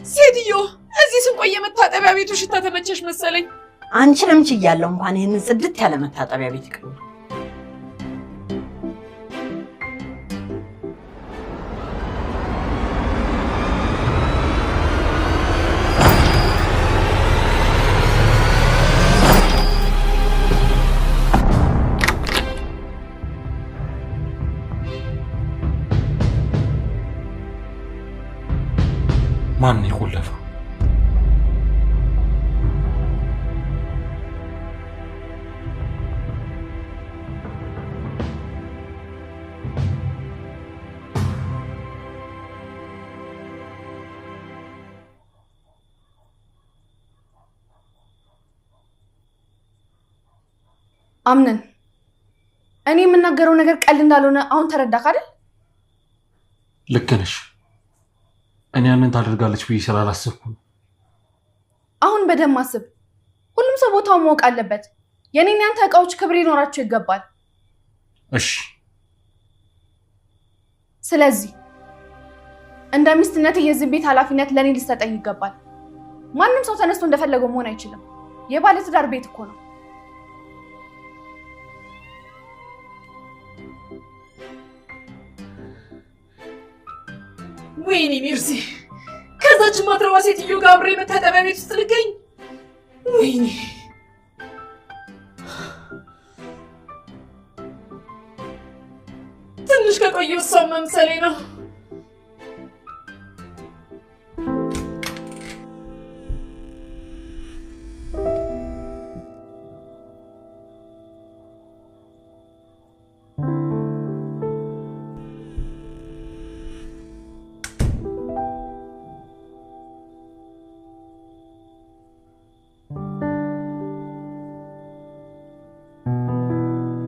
ሴትዮ እዚህ ስንቆይ የመታጠቢያ ቤቱ ሽታ ተመቸሽ መሰለኝ። አንቺንም ችያለሁ እንኳን ይሄንን ጽድት ያለ መታጠቢያ ቤት ይቀር። ማን ይቆለፈው? አምነን እኔ የምናገረው ነገር ቀልድ እንዳልሆነ አሁን ተረዳክ አይደል? ልክ ነሽ። እኔ ያንን ታደርጋለች ብዬ ስላላሰብኩ። አሁን በደንብ አስብ። ሁሉም ሰው ቦታውን ማወቅ አለበት። የኔን ያንተ እቃዎች ክብር ሊኖራቸው ይገባል። እሺ። ስለዚህ እንደ ሚስትነት የዚህ ቤት ኃላፊነት ለኔ ሊሰጠኝ ይገባል። ማንም ሰው ተነስቶ እንደፈለገው መሆን አይችልም። የባለ ትዳር ቤት እኮ ነው። ወይኔ ሚርሲ፣ ከዛች ማትረባ ሴትዮ ጋር አብሬ መታጠቢያ ቤት ውስጥ ልገኝ። ወይኔ ትንሽ ከቆየሁ እሷን መምሰሌ ነው።